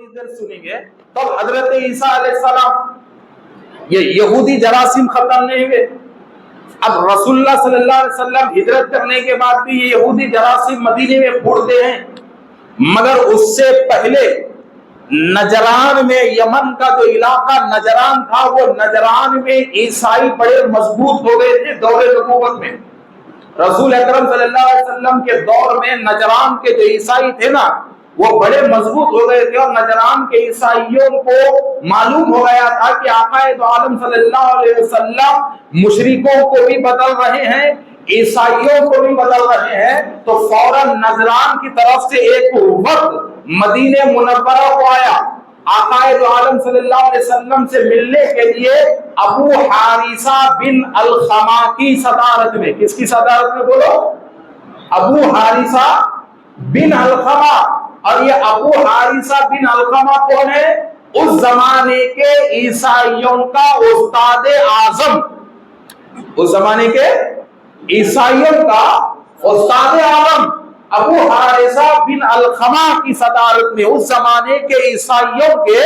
ادھر سنیں گے تب حضرت عیسیٰ علیہ السلام یہ یہودی جراثیم ختم نہیں ہوئے. اب رسول اللہ صلی اللہ علیہ وسلم ہجرت کرنے کے بعد بھی یہ یہودی جراثیم مدینے میں پھوٹتے ہیں. مگر اس سے پہلے نجران میں، یمن کا جو علاقہ نجران تھا، وہ نجران میں عیسائی بڑے مضبوط ہو گئے تھے دور نبوت میں. رسول اکرم صلی اللہ علیہ وسلم کے دور میں نجران کے جو عیسائی تھے نا، وہ بڑے مضبوط ہو گئے تھے، اور نجران کے عیسائیوں کو معلوم ہو گیا تھا کہ آقا دو عالم صلی اللہ علیہ وسلم مشرکوں کو بھی بدل رہے ہیں، عیسائیوں کو بھی بدل رہے ہیں. تو فوراً نجران کی طرف سے ایک وفد مدینہ منورہ کو آیا آقا دو عالم صلی اللہ علیہ وسلم سے ملنے کے لیے. ابو حارثہ بن الخما کی صدارت میں. کس کی صدارت میں بولو؟ ابو حارثہ بن الخما. اور یہ ابو حارثہ بن الخما کون ہے؟ اس زمانے کے عیسائیوں کا استاد اعظم. اس زمانے کے عیسائیوں کا استاد اعظم ابو حارثہ بن الخما کی صدارت میں، اس زمانے کے عیسائیوں کے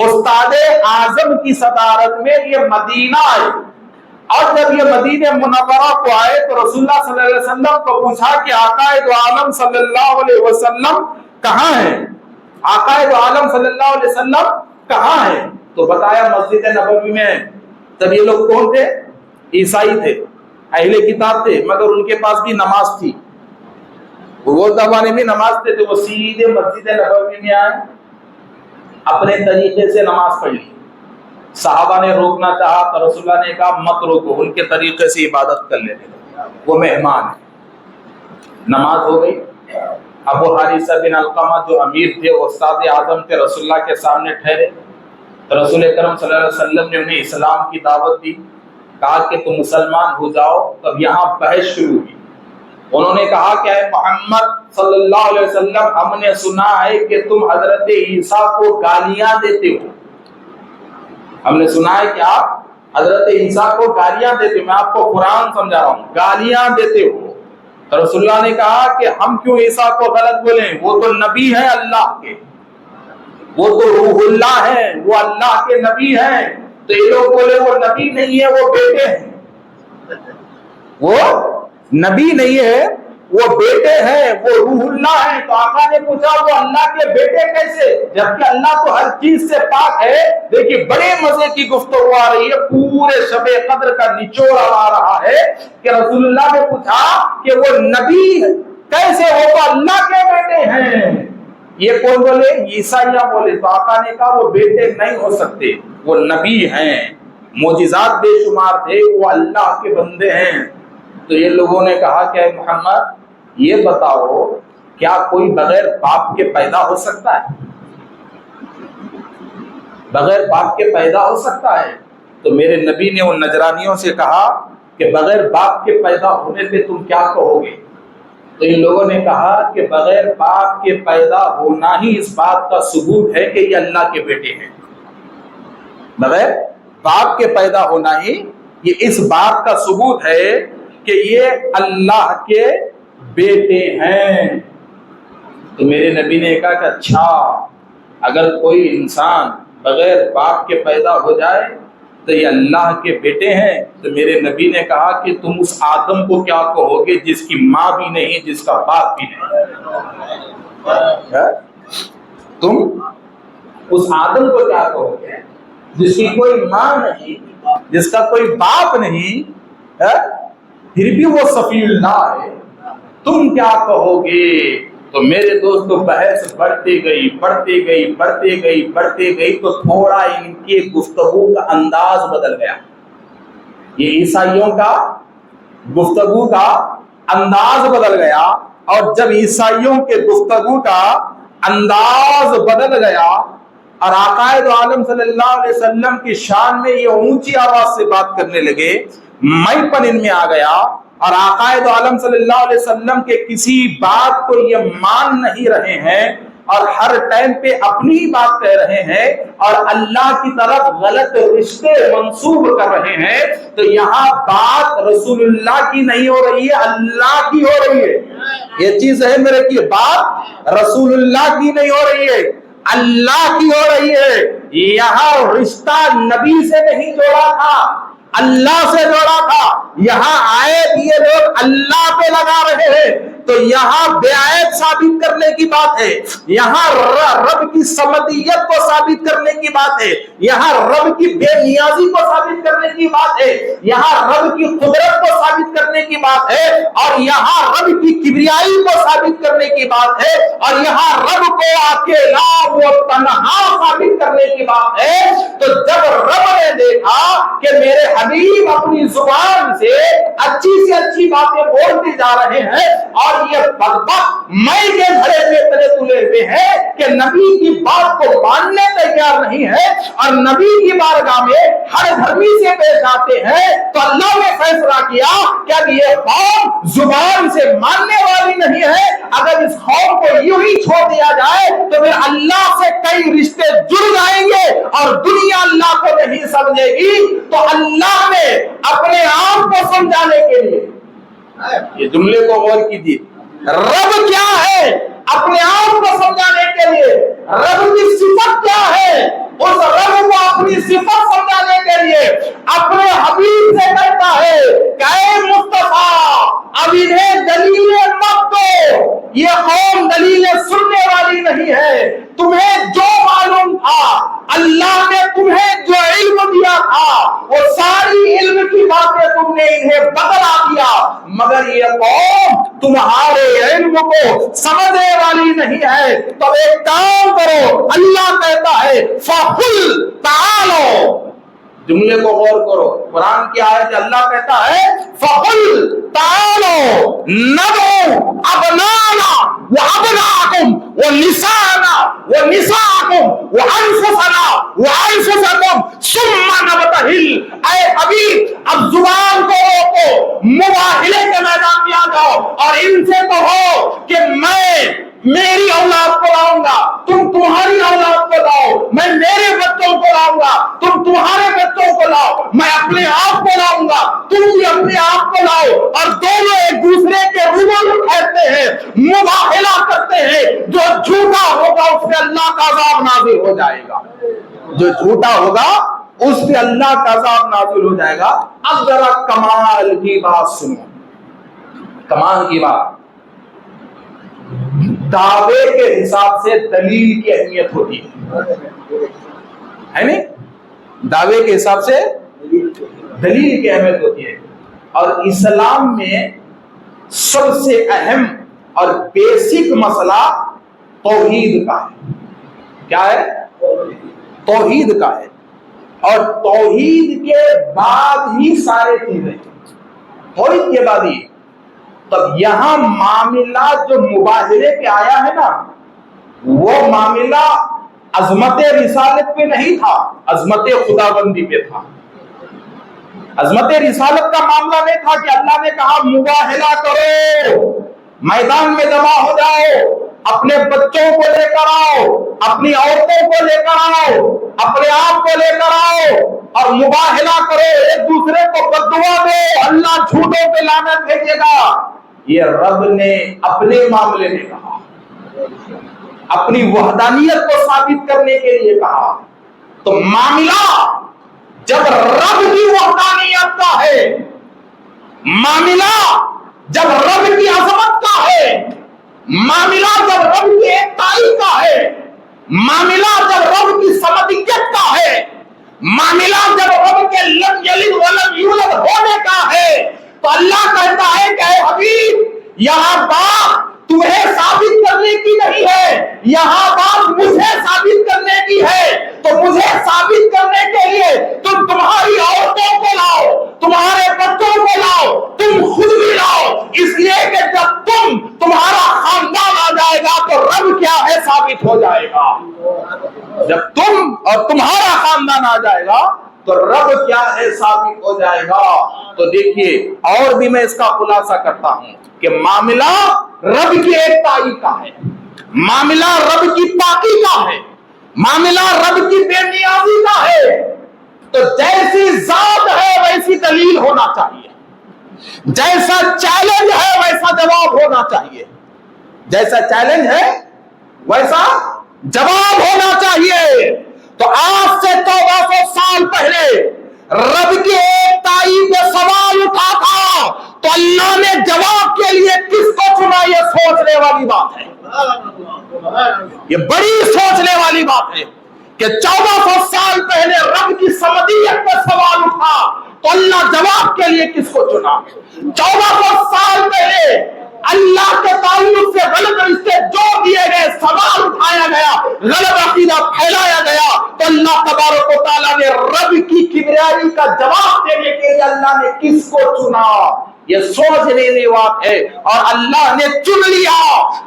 استاد اعظم کی صدارت میں یہ مدینہ آئے. اور جب یہ مدینہ منورہ کو آئے تو رسول اللہ صلی اللہ علیہ وسلم کو پوچھا کہ آقا دو عالم صلی اللہ علیہ وسلم کہاں ہے؟ آقا دو عالم صلی اللہ علیہ وسلم کہاں ہے؟ تو بتایا مسجد نبوی میں. تب یہ لوگ کون تھے؟ عیسائی تھے، اہل کتاب تھے، مگر ان کے پاس بھی نماز تھی. وہ زمانے میں نماز تھے تو وہ سیدھے مسجد نبوی میں آئے، اپنے طریقے سے نماز پڑھ لی. صحابہ نے روکنا چاہا تو رسول اللہ نے کہا مت روکو، ان کے طریقے سے عبادت کر لینے دو، وہ مہمان ہیں. نماز ہو گئی. ابو حارثہ بن القمہ جو امیر تھے، استاد اعظم تھے، رسول اللہ کے سامنے ٹھہرے تو رسول اکرم صلی اللہ علیہ وسلم نے انہیں اسلام کی دعوت دی. کہا کہ تم مسلمان ہو جاؤ. تب یہاں بحث شروع ہوئی. انہوں نے کہا کہ اے محمد صلی اللہ علیہ وسلم، ہم نے سنا ہے کہ تم حضرت عیسیٰ کو گالیاں دیتے ہو. ہم نے سنا ہے کہ آپ حضرت عیسیٰ کو گالیاں دیتے ہو. میں آپ کو قرآن سمجھا رہا ہوں، گالیاں دیتے ہو. تو رسول اللہ نے کہا کہ ہم کیوں عیسیٰ کو غلط بولیں؟ وہ تو نبی ہیں اللہ کے، وہ تو روح اللہ ہیں، وہ اللہ کے نبی ہیں. تو یہ لوگ بولے وہ نبی نہیں ہے، وہ بیٹے ہیں. وہ نبی نہیں ہے، وہ بیٹے ہیں، وہ روح اللہ ہیں. تو آقا نے پوچھا وہ اللہ کے بیٹے کیسے، جبکہ اللہ تو ہر چیز سے پاک ہے. دیکھیے بڑے مزے کی گفتگو آ رہی ہے، پورے شب قدر کا نچوڑ آ رہا ہے کہ رسول اللہ نے پوچھا کہ وہ نبی کیسے، وہ تو اللہ کے بیٹے ہیں. یہ کون بولے؟ عیسائیاں بولے. تو آقا نے کہا وہ بیٹے نہیں ہو سکتے، وہ نبی ہیں، معجزات بے شمار تھے، وہ اللہ کے بندے ہیں. تو یہ لوگوں نے کہا کہ اے محمد یہ بتاؤ کیا کوئی بغیر باپ کے پیدا ہو سکتا ہے؟ بغیر باپ کے پیدا ہو سکتا ہے؟ تو میرے نبی نے ان نجرانیوں سے کہا کہ بغیر باپ کے پیدا ہونے پہ تم کیا کہو گے؟ تو ان لوگوں نے کہا کہ بغیر باپ کے پیدا ہونا ہی اس بات کا ثبوت ہے کہ یہ اللہ کے بیٹے ہیں. بغیر باپ کے پیدا ہونا ہی یہ اس بات کا ثبوت ہے کہ یہ اللہ کے بیٹے ہیں. تو میرے نبی نے کہا کہ اچھا اگر کوئی انسان بغیر باپ کے پیدا ہو جائے تو یہ اللہ کے بیٹے ہیں. تو میرے نبی نے کہا کہ تم اس آدم کو کیا کہو گے جس کی ماں بھی نہیں، جس کا باپ بھی نہیں؟ تم اس آدم کو کیا کہو گے جس کی کوئی ماں نہیں، جس کا کوئی باپ نہیں، پھر بھی وہ صفی اللہ ہے، تم کیا کہو گے؟ تو میرے دوستو بحث بڑھتے گئی بڑھتے گئی بڑھتے گئی بڑھتے گئی تو تھوڑا ان کی گفتگو کا انداز بدل گیا. یہ عیسائیوں کا گفتگو کا انداز بدل گیا. اور جب عیسائیوں کے گفتگو کا انداز بدل گیا اور آقا دو عالم صلی اللہ علیہ وسلم کی شان میں یہ اونچی آواز سے بات کرنے لگے، میں پن ان میں آ گیا. اور آقا دو عالم صلی اللہ علیہ وسلم کے کسی بات کو یہ مان نہیں رہے ہیں اور ہر ٹائم پہ اپنی ہی بات کہہ رہے ہیں اور اللہ کی طرف غلط رشتے منسوب کر رہے ہیں. تو یہاں بات رسول اللہ کی نہیں ہو رہی ہے، اللہ کی ہو رہی ہے. یہ چیز ہے میرے کی، بات رسول اللہ کی نہیں ہو رہی ہے، اللہ کی ہو رہی ہے. یہاں رشتہ نبی سے نہیں جوڑا تھا, اللہ سے جوڑا تھا. یہاں آئے یہ لوگ اللہ پہ لگا رہے ہیں, تو یہاں بیعت ثابت کرنے کی بات ہے, یہاں رب کی سمدیت کو ثابت کرنے کی بات ہے, یہاں رب کی بے نیازی کو ثابت کرنے کی بات ہے, یہاں رب کی قدرت کو ثابت کرنے کی بات ہے, اور یہاں رب کی کبریائی کو ثابت کرنے کی بات ہے, اور یہاں رب کو اکیلا و تنہا ثابت کرنے کی بات ہے. تو جب رب نے دیکھا کہ میرے حبیب اپنی زبان سے اچھی باتیں بولتے جا رہے ہیں, اور یہ بدبخت میں کے گھڑے پہ تلے تلے ہوئے ہیں کہ نبی کی بات کو ماننے تیار نہیں ہے, اور نبی کی بارگاہ میں ہر دھرمی سے پیش آتے ہیں, تو اللہ نے فیصلہ کیا کہ اب یہ قوم زبان سے ماننے والی نہیں ہے. اگر اس قوم کو یوں ہی چھوڑ دیا جائے تو پھر اللہ سے کئی رشتے جڑ جائیں گے اور دنیا اللہ کو نہیں سمجھے گی. تو اللہ نے اپنے آپ کو سمجھانے کے لیے, یہ جملے کو غور کیجیے, رب کیا ہے اپنے آپ کو سمجھانے کے لیے, رب کی صفت کیا ہے اس رب کو اپنی صفت سمجھانے کے لیے اپنے حبیب سے کہتا ہے کہ اے مصطفیٰ اب انہیں دلیلیں مت دو, یہ قوم دلیلیں سننے والی نہیں ہے. تمہیں جو معلوم تھا, اللہ نے تمہیں جو علم دیا تھا, وہ ساری علم کی باتیں تم نے انہیں بتلا دیا, مگر یہ قوم تمہارے علم کو سمجھنے والی نہیں ہے. تو ایک کام کرو, اللہ کہتا ہے فَقُلْ تَعَالَوْا, جملے کو غور کرو, قرآن کی آیت اللہ کہتا ہے فَقُلْ تَعَالَوْا نَدْعُوا أَبْنَاءَنَا وَأَبْنَاءَكُمْ وَنِسَاءَنَا وَنِسَاءَكُمْ وَأَنفُسَنَا وَأَنفُسَكُمْ ثُمَّ نَبْتَهِلْ. اے حبیب اب زبان کو روکو, مباہلے کے میدان میں آ جاؤ اور ان سے کہو کہ میں میری اولاد کو لاؤں گا, تم تمہاری اولاد کو لاؤ, میں میرے بچوں کو لاؤں گا, تم تمہارے بچوں کو لاؤ, میں اپنے آپ کو لاؤں گا, تم بھی اپنے آپ کو لاؤ, اور دونوں ایک دوسرے کے روبرو کھیلتے ہیں, مباہلہ کرتے ہیں. جو جھوٹا ہوگا اس پہ اللہ کا عذاب نازل ہو جائے گا, جو جھوٹا ہوگا اس پہ اللہ کا عذاب نازل ہو جائے گا. اب ذرا کمال کی بات سنو, کمال کی بات, دعوے کے حساب سے دلیل کی اہمیت ہوتی ہے نہیں, دعوے کے حساب سے دلیل کی اہمیت ہوتی ہے. اور اسلام میں سب سے اہم اور بیسک مسئلہ توحید کا ہے. کیا ہے؟ توحید کا ہے, اور توحید کے بعد ہی سارے چیزیں, توحید کے بعد ہی. تب یہاں معاملہ جو مباہلے پہ آیا ہے نا, وہ معاملہ عظمت رسالت پہ نہیں تھا, عظمت خداوندی پہ تھا. عظمت رسالت کا معاملہ نہیں تھا کہ اللہ نے کہا مباہلہ کرو, میدان میں جمع ہو جاؤ, اپنے بچوں کو لے کر آؤ, اپنی عورتوں کو لے کر آؤ, اپنے آپ کو لے کر آؤ اور مباہلہ کرو, ایک دوسرے کو بددعا دو, اللہ جھوٹوں پہ لعنت بھیجے گا. یہ رب نے اپنے معاملے میں کہا, اپنی وحدانیت کو ثابت کرنے کے لیے کہا. تو معاملہ جب رب کی وحدانیت کا ہے, معاملہ جب رب کی عظمت کا ہے, معاملہ جب رب کی ایکتائی کا ہے, معاملہ جب رب کی سمدیت کا ہے, معاملہ جب رب کے لم یلد ولم یولد ہونے کا ہے, تو اللہ کہتا ہے کہ اے حبیب یہاں بات تمہیں ثابت کرنے کی نہیں ہے, یہاں بات مجھے ثابت کرنے کی ہے. تو مجھے ثابت کرنے کے لیے تم تمہاری عورتوں کو لاؤ, تمہارے بچوں کو لاؤ, تم خود بھی لاؤ, اس لیے کہ جب تمہارا خاندان آ جائے گا تو رب کیا ہے ثابت ہو جائے گا. جب تم اور تمہارا خاندان آ جائے گا تو رب کیا ہے ثابت ہو جائے گا. تو دیکھیے, اور بھی میں اس کا خلاصہ کرتا ہوں کہ معاملہ رب کی ایکتائی کا ہے, معاملہ رب کی پاکی کا ہے, معاملہ رب کی بے نیازی کا ہے. تو جیسی ذات ہے ویسی دلیل ہونا چاہیے, جیسا چیلنج ہے ویسا جواب ہونا چاہیے, جیسا چیلنج ہے ویسا جواب ہونا چاہیے. تو آج سے 1400 سال پہلے رب کے ایک تائی پہ سوال اٹھا تھا تو اللہ نے جواب کے لیے کس کو چنا؟ یہ سوچنے والی بات ہے, یہ بڑی سوچنے والی بات ہے کہ 1400 سال پہلے رب کی سمدیت پہ سوال اٹھا تو اللہ جواب کے لیے کس کو چنا؟ 1400 سال پہلے اللہ کے تعلق سے غلط رشتے جو دیے گئے, سوال اٹھایا گیا, غلط عقیدہ پھیلایا گیا, تو اللہ تبارک و تعالیٰ نے رب کی کبریائی کا جواب دینے کے لیے اللہ نے کس کو چنا؟ یہ سوچنے کی بات ہے. اور اللہ نے چن لیا,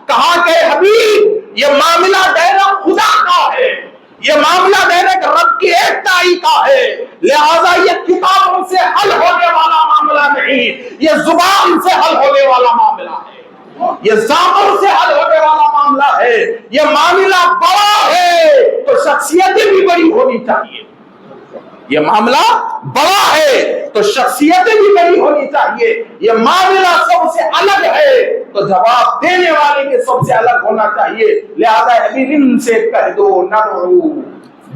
کہا کہ حبیب یہ معاملہ دینا خدا کا ہے, یہ معاملہ دینے کا رب کی ایک تائی کا ہے, لہذا یہ کتابوں سے حل ہونے والا معاملہ نہیں, یہ زبان سے حل ہونے والا معاملہ ہے, یہ ذاتوں سے حل ہونے والا معاملہ ہے. یہ معاملہ بڑا ہے تو شخصیتیں بھی بڑی ہونی چاہیے. یہ معاملہ بڑا ہے تو شخصیتیں بھی بڑی ہونی چاہیے. یہ معاملہ سب سے الگ ہے تو جواب دینے والے بھی سب سے الگ ہونا چاہیے. لہذا حبیب ان سے کہہ دو ندعو,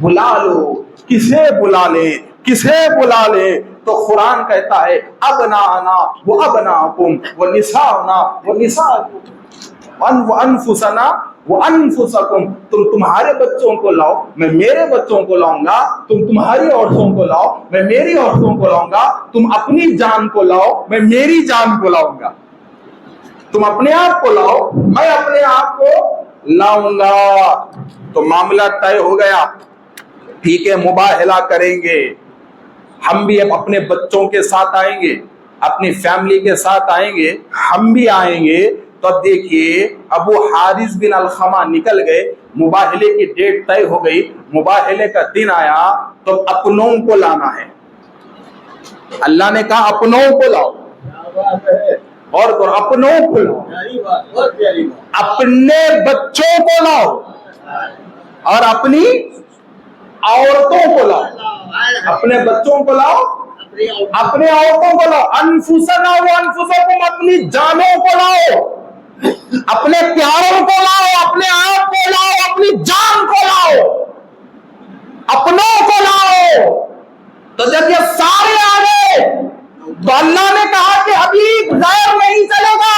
بلا لو, کسے بلا لے, کسے بلا لے؟ تو قرآن کہتا ہے ابنانا و ابناکم و نسانا و نساکم و انفسنا وہ انفسکم, تم تمہارے بچوں کو لاؤ میں میرے بچوں کو لاؤں گا, تم تمہاری عورتوں کو لاؤ میں میری عورتوں کو لاؤں گا, تم اپنی جان کو لاؤ میں میری جان کو لاؤں گا, تم اپنے آپ کو لاؤ میں اپنے آپ کو لاؤں گا. تو معاملہ طے ہو گیا, ٹھیک ہے مباہلہ کریں گے, ہم بھی اپنے بچوں کے ساتھ آئیں گے, اپنی فیملی کے ساتھ آئیں گے, ہم بھی آئیں گے. تو اب دیکھیے ابو حارث بن الخما نکل گئے, مباہلے کی ڈیٹ طے ہو گئی, مباہلے کا دن آیا تو اپنوں کو لانا ہے. اللہ نے کہا اپنوں کو لاؤ, اور اپنوں کو لاؤ, اپنے بچوں کو لاؤ اور اپنی عورتوں کو لاؤ, اپنے بچوں کو لاؤ اپنے عورتوں کو لاؤ, انفسنا و انفسکم, اپنی جانوں کو لاؤ, اپنے پیاروں کو لاؤ, اپنے آپ کو لاؤ, اپنی جان کو لاؤ, اپنوں کو لاؤ. تو جب یہ سارے آ گئے تو اللہ نے کہا کہ حبیب غیر نہیں چلے گا,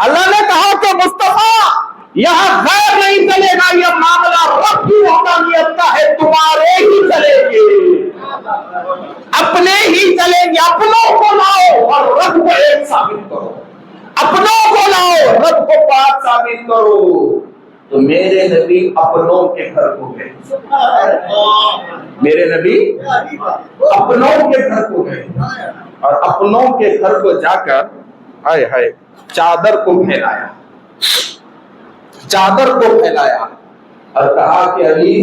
اللہ نے کہا کہ مصطفیٰ یہاں غیر نہیں چلے گا, یہ معاملہ رب کی وحدانیت کا ہے, تمہارے ہی چلیں گے, اپنے ہی چلیں گے. اپنوں کو لاؤ اور رب کو ایک ثابت کرو, اپنوں کو لاؤ رب کو پاک ثابت کرو. تو میرے نبی اپنوں کے گھر کو گئے, میرے نبی اپنوں کے گھر کو گئے, اور اپنوں کے گھر کو جا کر ہائے ہائے چادر کو پھیلایا, چادر کو پھیلایا اور کہا کہ علی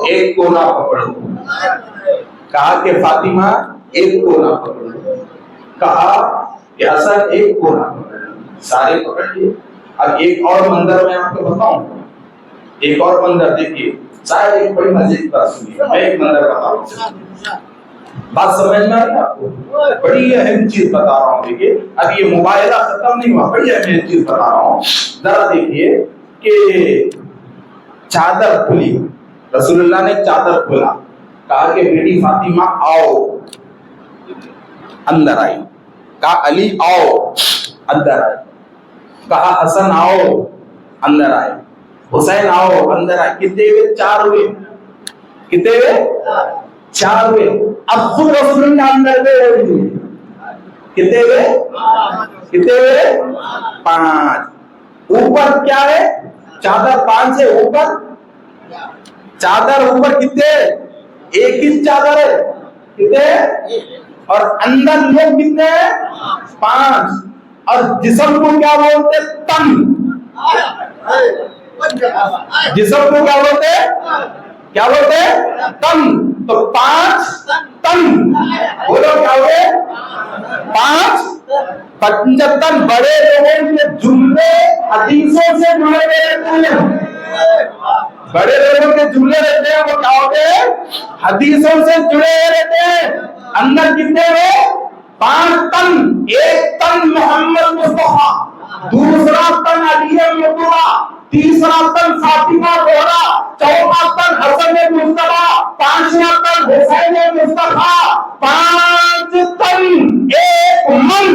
ایک کونا پکڑو, کہا کہ فاطمہ ایک کونا پکڑو, کہا کہ حسن ایک کونا پکڑو, سارے پکڑ لیے. اب ایک اور منظر میں آپ کو بتاؤں, ایک اور منظر دیکھیے, شاید ایک بڑی مزے کی بات سنیے, میں ایک منظر بتاؤں, بات سمجھ میں آ رہی ہے آپ کو؟ بڑی اہم چیز بتا رہا ہوں. دیکھیے اب یہ مباہلہ ختم نہیں ہوا, بڑی اہم چیز بتا رہا ہوں, ذرا دیکھیے کہ چادر کھلی, رسول اللہ نے چادر کھولا, کہا کہ بیٹی فاطمہ آؤ, اندر آئی, کہا علی آؤ, اندر آئے, کہا حسن آؤ, اندر آئے, حسین آؤ, اندر آئے. کتنے ہوئے؟ 4 ہوئے. کتنے ہوئے؟ 4 ہوئے. اب خود رسول اللہ اندر گئے, کتنے ہوئے؟ کتنے ہوئے؟ 5. اوپر کیا ہے؟ چادر 5 سے اوپر, چادر اوپر کتنے؟ 1 انچ چادر ہے, کتنے؟ اور اندر لوگ کتنے ہیں؟ 5. اور جسم کو کیا بولتے؟ تن. جسم کو کیا بولتے؟ کیا بولتے؟ تن. تو 5 تن, بولو کیا ہوئے؟ 5 75 بڑے لوگوں کے جملے حدیثوں سے جڑے ہوئے رہتے ہیں, بڑے لوگوں کے جملے رہتے ہیں, وہ کیا ہوتے ہیں؟ حدیثوں سے جڑے ہوئے رہتے ہیں. اندر کتنے ہوئے؟ 5 تن. 1 تن محمد مصطفیٰ, دوسرا تن علی مرتضیٰ, تیسرا تن فاطمہ زہرا، چوتھا تن حسن مصطفیٰ، پانچواں تن حسین مصطفیٰ، 5 تن ایک من،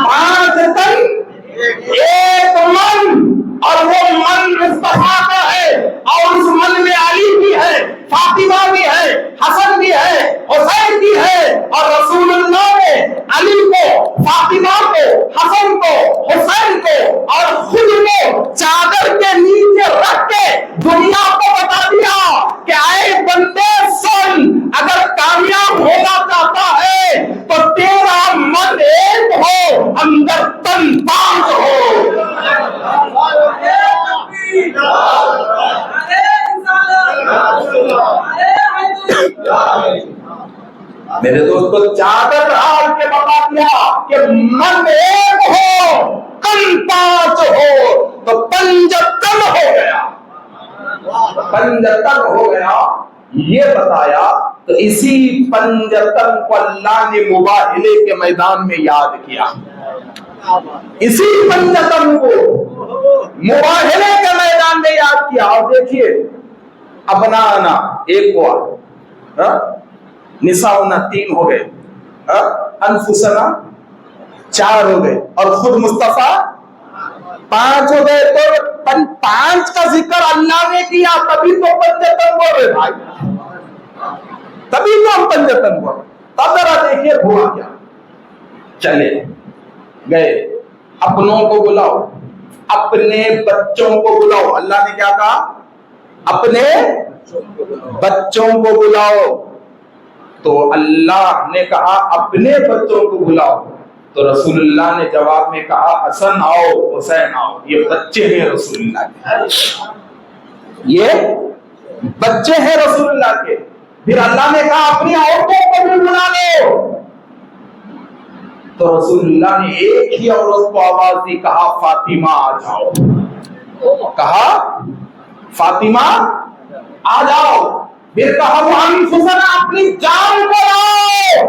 5 تن ایک من، اور وہ من مصطفیٰ کا ہے، اور اس من میں علی بھی ہے، فاطمہ بھی ہے، حسن بھی ہے، حسین بھی ہے، اور رسول اللہ نے علی کو، فاطمہ کو، حسن کو، حسین کو اور خود کو چادر کے نیچے رکھ کے دنیا کو بتا دیا کہ اے بندے سن، اگر کامیاب ہونا چاہتا ہے تو تیرا من ایک ہو، اندر تن 5 ہو۔ میرے دوستو، چادر ڈال کے بتا دیا کہ من ایک ہو، تن 5 ہو، تو پنجتن ہو گیا، پنجتن ہو گیا، یہ بتایا۔ تو اسی پنجتن کو اللہ نے مباہلے کے میدان میں یاد کیا، اسی پنجتن کو مباہلے کے میدان میں یاد کیا۔ اور دیکھیے، ابنانا 1 ہوا، نساؤنا 3 ہو گئے، انفسنا 4 ہو گئے، اور خود مصطفیٰ 5 ہو گئے۔ تو 5 کا ذکر اللہ نے کیا، تبھی تو پنجتن بول رہے بھائی، تبھی تو ہم پنجتن بول رہے۔ تب ذرا دیکھیے ہوا کیا، چلے گئے، اپنوں کو بلاؤ، اپنے بچوں کو بلاؤ۔ اللہ نے کیا کہا؟ اپنے بچوں کو بلاؤ۔ تو اللہ نے کہا اپنے بچوں کو بلاؤ، تو رسول اللہ نے جواب میں کہا حسن آؤ، حسین آؤ، یہ بچے ہیں رسول اللہ کے، یہ بچے ہیں رسول اللہ کے۔ پھر اللہ نے کہا اپنی عورتوں کو بھی بلا لو، تو رسول اللہ نے ایک ہی عورت کو آواز دی، کہا فاطمہ آ جاؤ، کہا فاطمہ آ جاؤ۔ پھر کہا وہ انفسنا، اپنی جان کو لاؤ،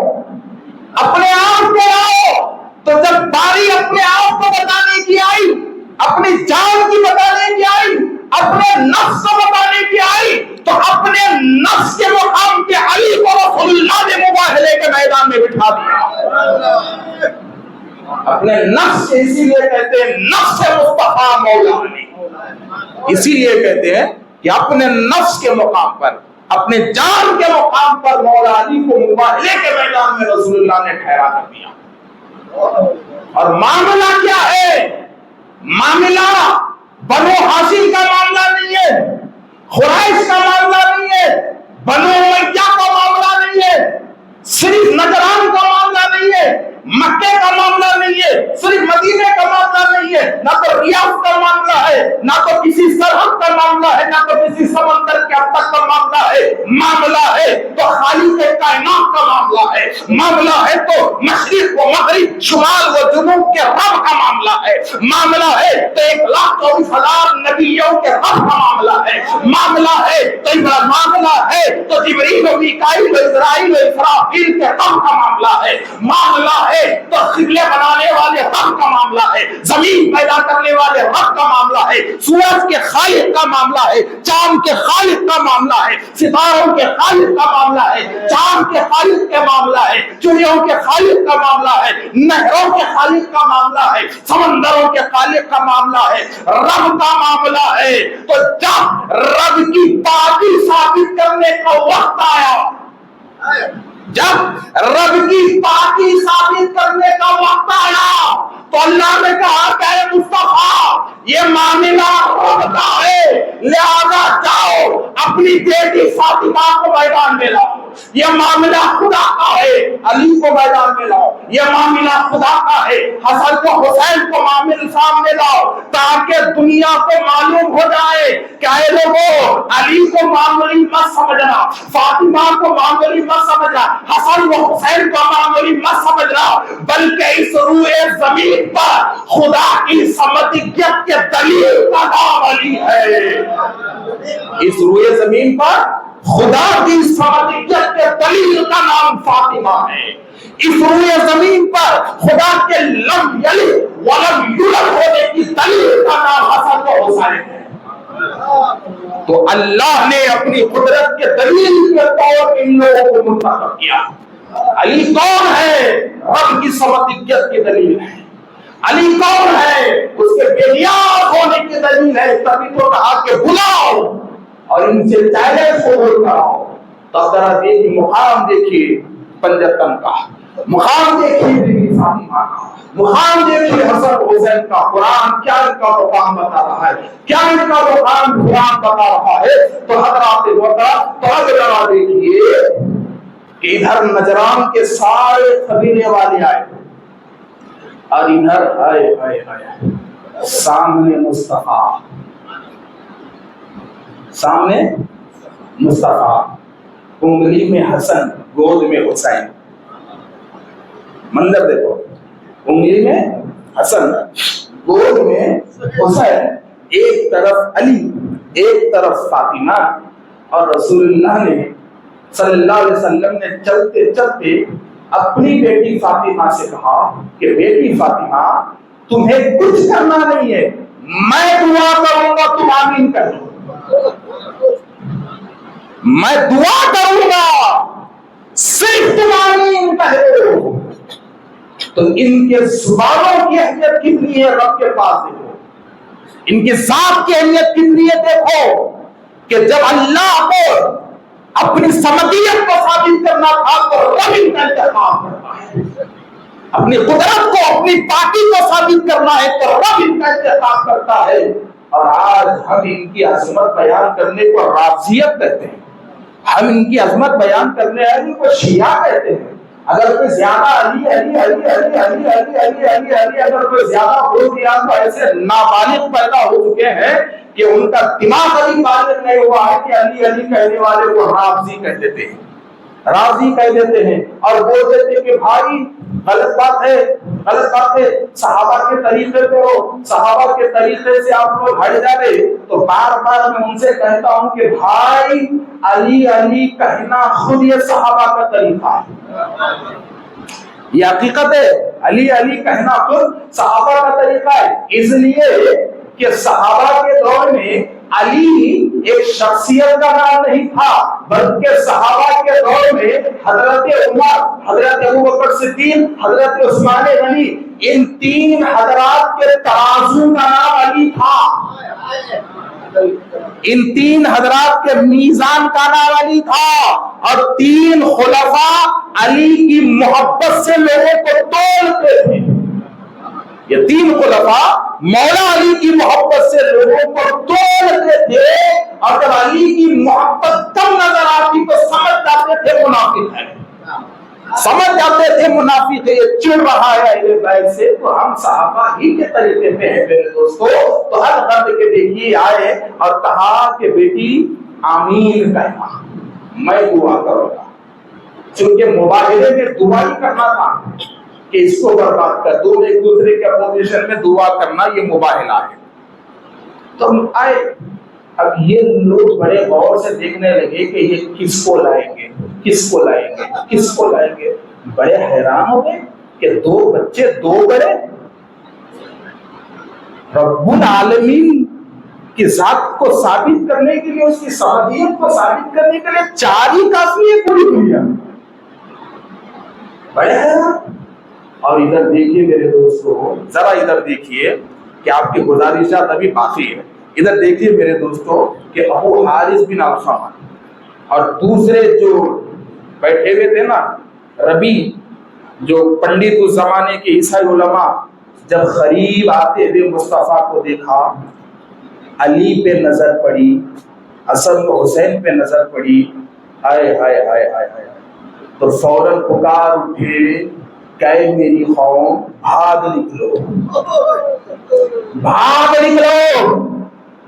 اپنے آپ کو لاؤ۔ تو جب باری اپنے آپ کو بتانے کی آئی، اپنی جان کی بتانے کی آئی، اپنے نفس کو بتانے کی آئی، تو اپنے نفس کے مقام پہ علی کو رسول اللہ نے مباہلے کے میدان میں بٹھا دیا۔ اپنے نفس سے، اسی لیے کہتے ہیں نفس مصطفیٰ مولا علی، اسی لیے کہتے ہیں کہ اپنے نفس کے مقام پر، اپنے جان کے مقام پر مولا علی کو مباہلے کے میدان میں رسول اللہ نے ٹھہرا کر دیا۔ اور معاملہ کیا ہے؟ معاملہ بنو ہاشم کا معاملہ نہیں ہے، قریش کا معاملہ نہیں ہے، بنو امیہ کا معاملہ نہیں ہے، صرف نجران کا معاملہ نہیں ہے، مکے کا معاملہ نہیں ہے، صرف مدینے کا معاملہ نہیں ہے، نہ تو ریاض کا معاملہ ہے، نہ تو کسی سرحد کا معاملہ ہے، نہ تو کسی سمندر کے اب تک کا معاملہ ہے۔ معاملہ ہے تو خالق کائنات کا معاملہ ہے، معاملہ ہے تو مشرق و مغرب، شمال و جنوب کے رب کا معاملہ ہے، معاملہ ہے تو 1,24,000 نبیوں کے رب کا معاملہ ہے، معاملہ ہے تو معاملہ ہے تو جبریل و میکائیل و اسرائیل و اسرافیل کے رب کا معاملہ ہے، معاملہ ہے تو قبلے بنانے والے رب کا معاملہ ہے، زمین پیدا کرنے والے رب کا معاملہ ہے، سورج کے خالق کا معاملہ ہے، چاند کے خالق کا معاملہ ہے، ستاروں کے خالق کا معاملہ ہے، چاند کے خالق کا معاملہ ہے، چڑیوں کے خالق کا معاملہ ہے، نہروں کے خالق کا معاملہ ہے، سمندروں کے خالق کا معاملہ ہے، رب کا معاملہ ہے۔ تو جب رب کی پاکی ثابت کرنے کا وقت آیا، جب رب کی پاکی ثابت کرنے کا وقت آیا، تو اللہ نے کہا کہ اے مصطفیٰ، یہ معاملہ رب کا ہے، لہذا جاؤ اپنی بیٹی فاطمہ کو میدان میں لاؤ۔ یہ معاملہ خدا کا ہے، علی کو میدان میں لاؤ۔ یہ معاملہ خدا کا ہے، حسن کو حسین کو معاملے سامنے لاؤ، تاکہ دنیا کو معلوم ہو جائے کہ اے لوگوں، علی کو معمولی مت سمجھنا، فاطمہ کو معمولی مت سمجھنا، حسن و حسین کو معمولی مت سمجھنا، بلکہ اس روئے زمین پر خدا کی سمجھیت کے دلیل کا نام علی ہے۔ اس روئے زمین پر خدا کی سمدیت کے دلیل کا نام فاطمہ ہے. اس روئے زمین پر خدا کے لم یلد ولم یولد ہونے کی دلیل کا نام حسن و حسین ہے. تو اللہ نے اپنی قدرت کے دلیل کے طور پر ان لوگوں کو منتخب کیا. علی کون ہے؟ رب کی سمدیت کی دلیل ہے. علی کون ہے؟ اس کے بےنیاز ہونے کی دلیل ہے. تبھی تو کہا کہ بلاؤ اور ان سے چیلنج قبول کراؤ. تو ذرا دیکھیے مقام دیکھیے پنجتن کا، مقام دیکھیے بیوی فاطمہ کا، مقام دیکھیے حسن حسین کا. قرآن کیا ان کا مقام بتا رہا ہے، کیا ان کا مقام قرآن بتا رہا ہے. تو حضرات محترم تو اب ذرا دیکھیے کہ ادھر نجران کے سارے قبیلے والے آئے اور ادھر آئے سامنے مصطفیٰ، سامنے مصطفیٰ، انگلی میں حسن گود میں حسین. منظر دیکھو، انگلی میں حسن گود میں حسین، ایک طرف علی ایک طرف فاطمہ. اور رسول اللہ نے صلی اللہ علیہ وسلم نے چلتے چلتے اپنی بیٹی فاطمہ سے کہا کہ بیٹی فاطمہ تمہیں کچھ کرنا نہیں ہے، میں دعا کروں گا تم آمین کرو، میں دعا کروں گا صرف تم آمین کہو. تو ان کے زبانوں کی اہمیت کتنی ہے رب کے پاس دیکھو، ان کی ذات کی اہمیت کتنی ہے دیکھو کہ جب اللہ کو اپنی سمدیت کو ثابت کرنا تھا تو رب ان کا انتخاب کرتا ہے. اپنی قدرت کو اپنی پاکی کو ثابت کرنا ہے تو رب ان کا انتخاب کرتا ہے. اور آج ہم ان کی عظمت بیان کرنے کو رافضیت کہتے ہیں، ہم ان کی عظمت بیان کرنے والے کو شیعہ کہتے ہیں. اگر کوئی زیادہ علی علی علی علی علی علی علی علی علی اگر کوئی زیادہ بول دیا تو ایسے نابالغ پیدا ہو چکے ہیں کہ ان کا دماغ ابھی بالغ نہیں ہوا ہے کہ علی علی کہنے والے کو رافضی کہہ دیتے ہیں، راضی کہہ دیتے ہیں اور بول دیتے ہیں کہ بھائی غلط بات ہے، غلط بات ہے، صحابہ کے طریقے پہ ہو، صحابہ کے طریقے سے آپ لوگ ہٹ جائے. تو بار بار میں ان سے کہتا ہوں کہ بھائی علی علی کہنا خود یہ صحابہ کا طریقہ ہے، یہ حقیقت ہے. علی علی کہنا خود صحابہ کا طریقہ ہے. اس لیے کہ صحابہ کے دور میں علی ایک شخصیت کا نام نہیں تھا، بلکہ صحابہ کے دور میں حضرت عمر، حضرت ابوبکر صدیق، حضرت عثمان غنی، ان تین حضرات کے ترازو کا نام علی تھا. ان تین حضرات کے میزان کا نام علی تھا. اور تین خلفاء علی کی محبت سے لوگوں کو تولتے تھے. یہ تین خلفاء مولا علی کی محبت سے لوگوں کو تولتے تھے. اور جب علی کی محبت کم نظر آتی تو سمجھ جاتے تھے منافق ہے، سمجھ جاتے تھے منافق ہے، یہ چڑ رہا ہے اہل بیت سے. تو ہم صحابہ ہی کے طریقے پہ ہیں میرے دوستو. تو ہر مرد کے دیکھیے آئے اور کہا کہ بیٹی آمین کہنا، میں دعا کروں گا. چونکہ مباہلے میں دعا ہی کرنا تھا کہ اس کو برباد کر دو، ایک دوسرے کے اپوزیشن میں دعا کرنا یہ مباہلہ ہے. تو ہم آئے. اب یہ لوگ بڑے غور سے دیکھنے لگے کہ یہ کس کو لائیں گے، کس کو لائیں گے، کس کو لائیں گے. بڑے حیران ہو گئے کہ دو بچے دو بڑے، رب العالمین کی ذات کو ثابت کرنے کے لیے، اس کی صلاحیت کو ثابت کرنے کے لیے چار ہی کافی ہے پوری دنیا. بڑے حیران. اور ادھر دیکھیے میرے دوستو، ذرا ادھر دیکھیے کہ آپ کی گزارشات ابھی باقی ہے. ادھر دیکھیے میرے دوستو کہ ابو حارث بن علقمہ اور دوسرے جو بیٹھے ہوئے تھے نا ربی، جو پنڈت اس زمانے کے عیسائی علماء، جب قریب آتے ہوئے مصطفیٰ کو دیکھا، علی پہ نظر پڑی، حسن و حسین پہ نظر پڑی، ہائے ہائے ہائے ہائے ہائے، تو فوراً پکار اٹھے کہ میری قوم بھاگ نکلو، بھاگ نکلو.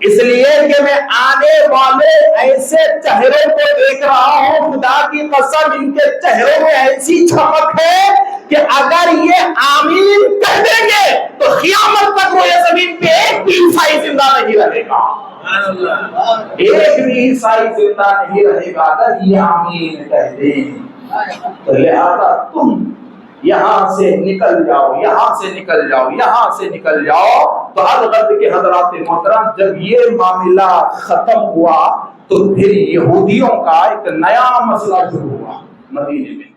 اس لیے کہ میں آنے والے ایسے چہروں کو دیکھ رہا ہوں، خدا کی قسم ان کے چہروں میں ایسی چمک ہے کہ اگر یہ آمین کہہ دیں گے تو قیامت تک روئے زمین پہ ایک بھی عیسائی زندہ نہیں رہے گا، ایک بھی عیسائی زندہ نہیں رہے گا اگر یہ آمین کہہ دیں۔ تو لہذا تم یہاں سے نکل جاؤ، یہاں سے نکل جاؤ، یہاں سے نکل جاؤ۔ تو الغرض کے حضرات محترم جب یہ معاملہ ختم ہوا تو پھر یہودیوں کا ایک نیا مسئلہ شروع ہوا مدینے میں۔